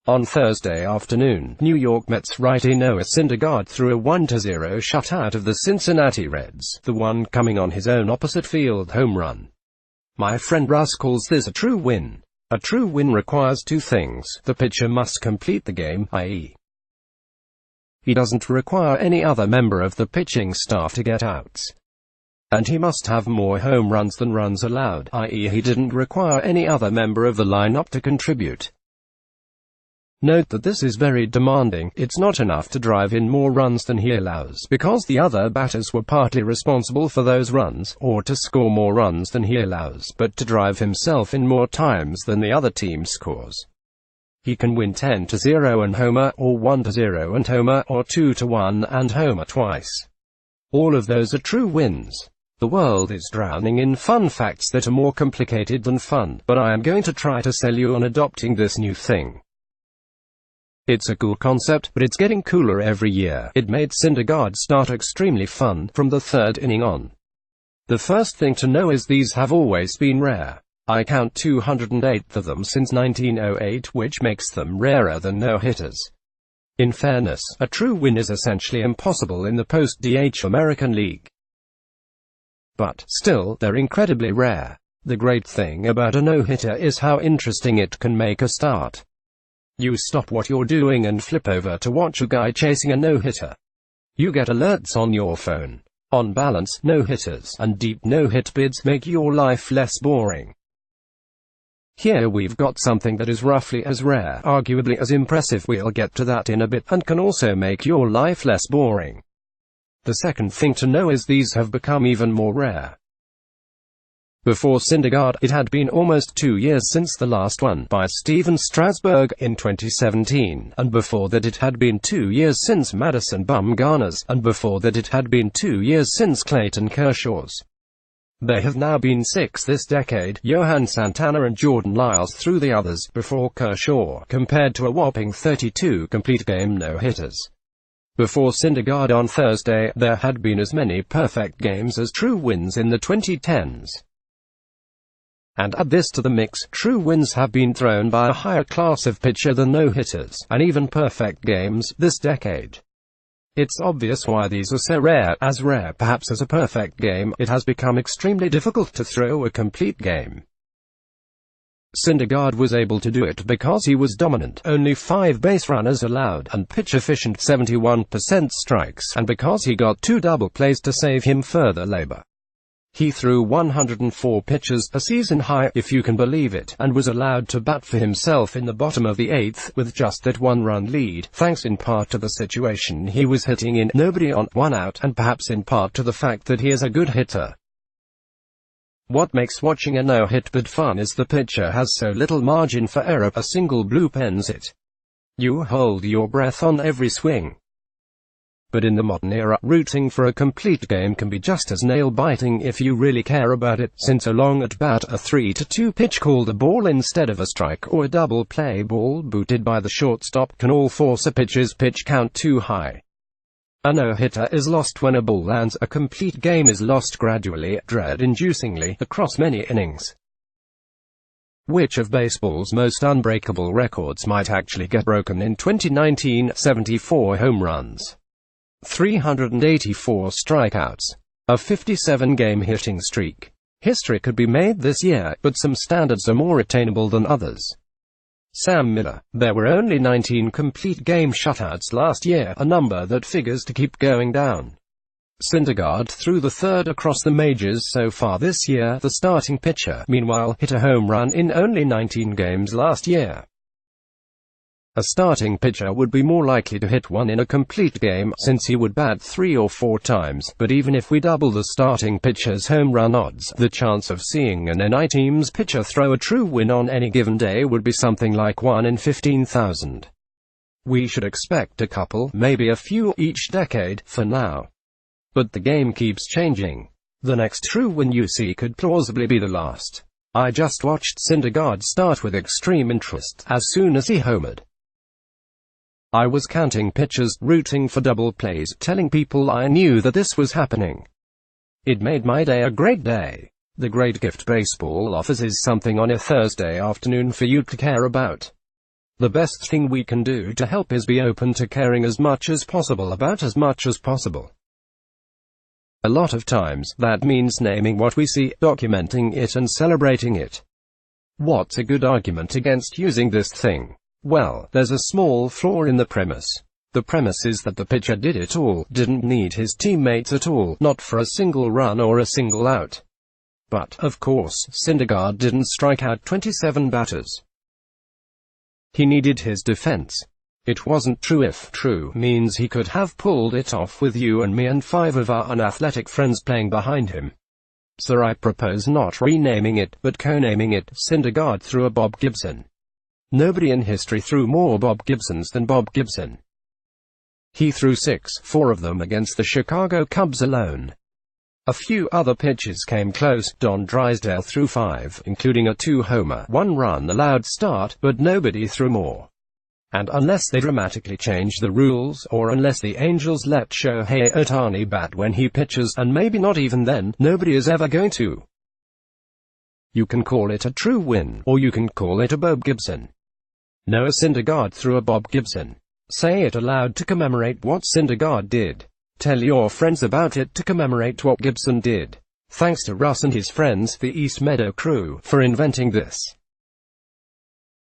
On Thursday afternoon, New York Mets righty Noah Syndergaard threw a 1-0 shutout of the Cincinnati Reds, the one coming on his own opposite field home run. My friend Russ calls this a true win. A true win requires two things. The pitcher must complete the game, i.e., he doesn't require any other member of the pitching staff to get outs. And he must have more home runs than runs allowed, i.e., he didn't require any other member of the lineup to contribute. Note that this is very demanding. It's not enough to drive in more runs than he allows, because the other batters were partly responsible for those runs, or to score more runs than he allows, but to drive himself in more times than the other team scores. He can win 10-0 and homer, or 1-0 and homer, or 2-1 and homer twice. All of those are true wins. The world is drowning in fun facts that are more complicated than fun, but I am going to try to sell you on adopting this new thing. It's a cool concept, but it's getting cooler every year. It made Syndergaard's start extremely fun, from the third inning on. The first thing to know is these have always been rare. I count 208 of them since 1908, which makes them rarer than no-hitters. In fairness, a true win is essentially impossible in the post-DH American League. But, still, they're incredibly rare. The great thing about a no-hitter is how interesting it can make a start. You stop what you're doing and flip over to watch a guy chasing a no-hitter. You get alerts on your phone. On balance, no-hitters and deep no-hit bids make your life less boring. Here we've got something that is roughly as rare, arguably as impressive. We'll get to that in a bit, and can also make your life less boring. The second thing to know is these have become even more rare. Before Syndergaard, it had been almost 2 years since the last one, by Steven Strasburg, in 2017, and before that it had been 2 years since Madison Bumgarner's, and before that it had been 2 years since Clayton Kershaw's. There have now been 6 this decade, Johan Santana and Jordan Lyles through the others, before Kershaw, compared to a whopping 32 complete-game no-hitters. Before Syndergaard on Thursday, there had been as many perfect games as true wins in the 2010s. And add this to the mix, true wins have been thrown by a higher class of pitcher than no-hitters, and even perfect games, this decade. It's obvious why these are so rare. As rare perhaps as a perfect game, it has become extremely difficult to throw a complete game. Syndergaard was able to do it because he was dominant, only 5 base runners allowed, and pitch efficient 71% strikes, and because he got 2 double plays to save him further labor. He threw 104 pitches, a season high, if you can believe it, and was allowed to bat for himself in the bottom of the 8th, with just that 1-run lead, thanks in part to the situation he was hitting in, nobody on, 1 out, and perhaps in part to the fact that he is a good hitter. What makes watching a no-hit bid fun is the pitcher has so little margin for error, a single bloop ends it. You hold your breath on every swing. But in the modern era, rooting for a complete game can be just as nail-biting if you really care about it, since a long at-bat, a 3-2 pitch called a ball instead of a strike, or a double play ball booted by the shortstop, can all force a pitcher's pitch count too high. A no-hitter is lost when a ball lands. A complete game is lost gradually, dread-inducingly, across many innings. Which of baseball's most unbreakable records might actually get broken in 2019? 74 home runs, 384 strikeouts, a 57-game hitting streak. History could be made this year, but some standards are more attainable than others. Sam Miller. There were only 19 complete game shutouts last year, a number that figures to keep going down. Syndergaard threw the third across the majors so far this year. The starting pitcher, meanwhile, hit a home run in only 19 games last year. A starting pitcher would be more likely to hit one in a complete game, since he would bat 3 or 4 times, but even if we double the starting pitcher's home run odds, the chance of seeing an NL team's pitcher throw a true win on any given day would be something like 1 in 15,000. We should expect a couple, maybe a few, each decade, for now. But the game keeps changing. The next true win you see could plausibly be the last. I just watched Syndergaard start with extreme interest, as soon as he homered. I was counting pitches, rooting for double plays, telling people I knew that this was happening. It made my day a great day. The great gift baseball offers is something on a Thursday afternoon for you to care about. The best thing we can do to help is be open to caring as much as possible about as much as possible. A lot of times, that means naming what we see, documenting it and celebrating it. What's a good argument against using this thing? Well, there's a small flaw in the premise. The premise is that the pitcher did it all, didn't need his teammates at all, not for a single run or a single out. But, of course, Syndergaard didn't strike out 27 batters. He needed his defense. It wasn't true if true means he could have pulled it off with you and me and 5 of our unathletic friends playing behind him. So I propose not renaming it, but co-naming it. Syndergaard threw a Bob Gibson. Nobody in history threw more Bob Gibsons than Bob Gibson. He threw 6, 4 of them against the Chicago Cubs alone. A few other pitchers came close. Don Drysdale threw 5, including a 2-homer, 1-run allowed start, but nobody threw more. And unless they dramatically change the rules, or unless the Angels let Shohei Ohtani bat when he pitches, and maybe not even then, nobody is ever going to. You can call it a true win, or you can call it a Bob Gibson. Noah Syndergaard threw a Bob Gibson. Say it aloud to commemorate what Syndergaard did. Tell your friends about it to commemorate what Gibson did. Thanks to Russ and his friends, the East Meadow crew, for inventing this.